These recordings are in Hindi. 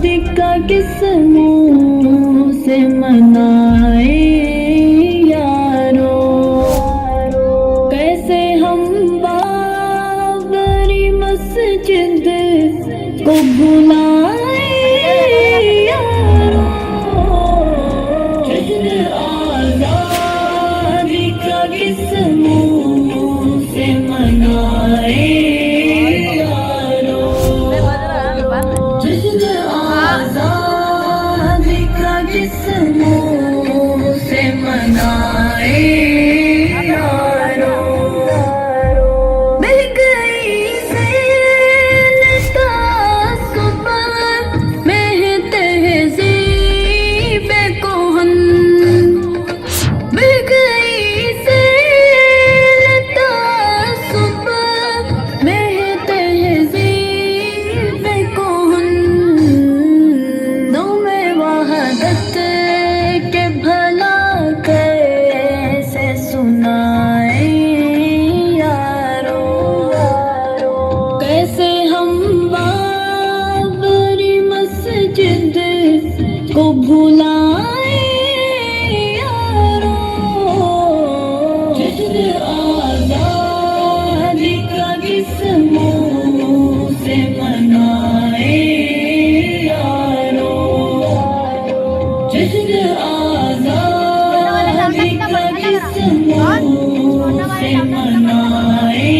का किस मुंह से मनाए यारो, कैसे हम बाबरी मस्जिद को भुलाए यारो, जश्न आज़ादी का किस मुंह से मनाए यारो, जश्न आज़ादी का किस मुंह से मनाए यारो, मिल गई ज़ैन तासुब में तहज़ीब कोहन, मिल गई ज़ैन तासुब में तहज़ीब कोहन, दम वहदत के भला कैसे सुनाए यारो, कैसे हम बाबरी मस्जिद को भुलाए यारो, जश्न आज़ादी का किस मुंह से मनाए यारो, जश्न आज़ादी का किस मुंह से मनाए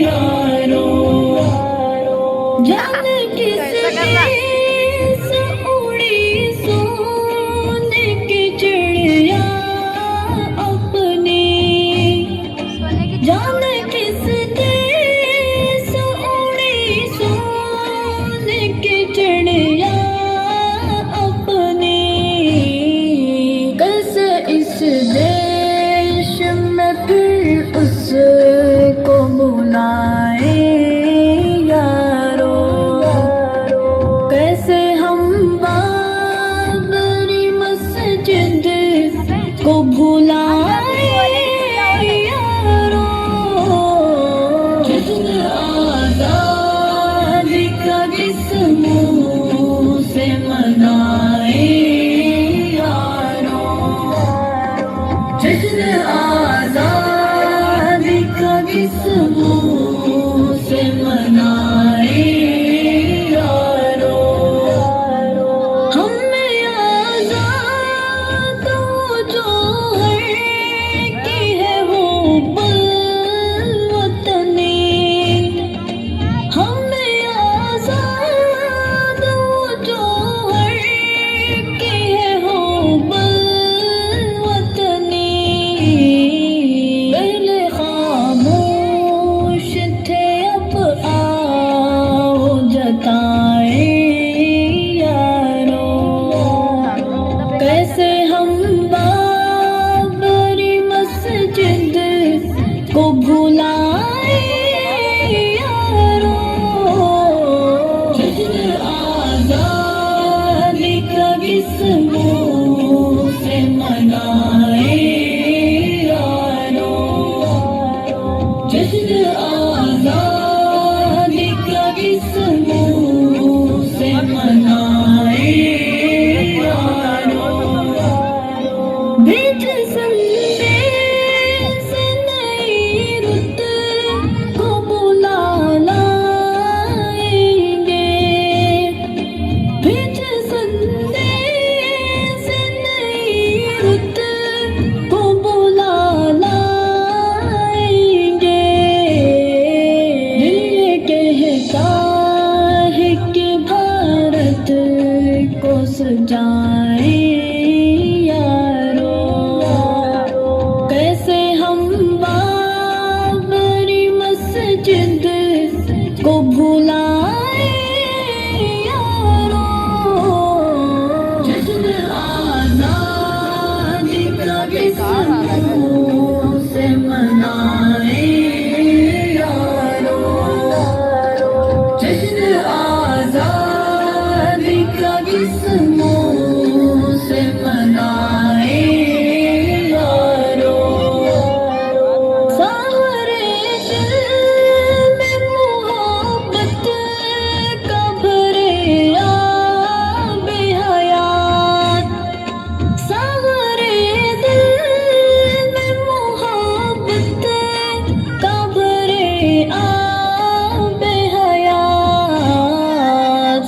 यारो, जान किस देश उड़ी सोने की चिड़िया अपनी, जान किस देश उड़ी सोने की चिड़िया अपनी, कैसे इस देश में फिर उसको बुलाए यारो, कैसे हम बाबरी मस्जिद को भुलाए यारो, जश्न आज़ादी का किस मुंह से मनाए यारो, जश्न आज़ादी का किस मुंह से मनाए यारो, हमें आज़ाद जो है की है वो वतनी, हमें आज़ाद जो है की है वो वतनी, पहले खामोश थे अब आओ जताए यारो, कैसे हम बाबरी मस्जिद को भुलाए यारो, जश्न आज़ादी का किस मुंह से मनाए यारो, जश्न आज़ादी का किस मुंह से मनाए यारो, भेज संदेश नई रुत को बुला लाएंगे, भेज संदेश नई रुत को बुला लाएंगे, दिल ये कहता है कि भारत को सजाए यारो, कैसे हम बाबरी मस्जिद को भुलाए यारो, जश्न आज़ादी का किस मुंह से मनाए यारो, जश्न आज़ादी का किस मुंह से मनाए यारो, सारे दिल में मोहब्बत का भरे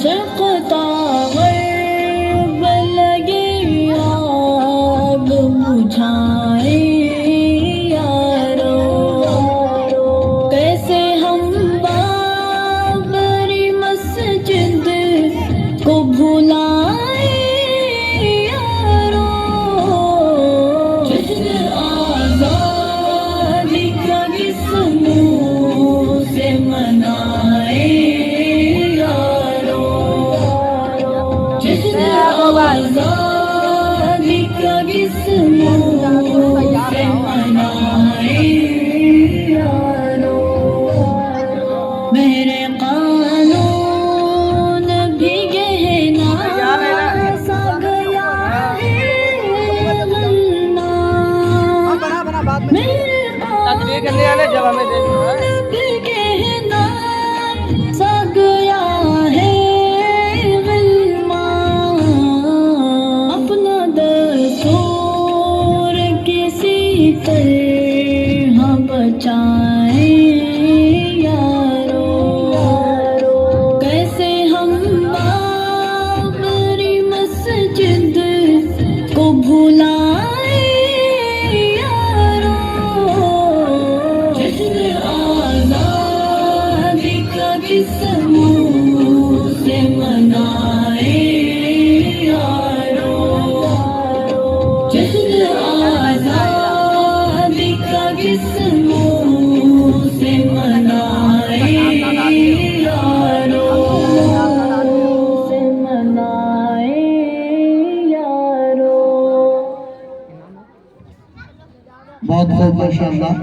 सुकता गर्ब लगे आग बुझाए यारो, कैसे हम बाबरी मस्जिद को भुलाए यारो, जश्न आज़ादी का किस मुँह से मनाए यारो, जश्न आज़ादी का किस मुँह से मनाए यारो, मेरे कानून भी गहना सा गया है वरना, मेरे कानून भी गहना सा गया है वरना, अपना दस्तूर किसी तरह बचाए यारो, कैसे हम बाबरी मस्जिद को भुलाए यारो, जश्न आज़ादी का किस मुँह से मनाए यारो, जश्न आज़ादी का किस मुँह से मनाए यारो, से मनाए यारो। बहुत खूब माशाअल्लाह।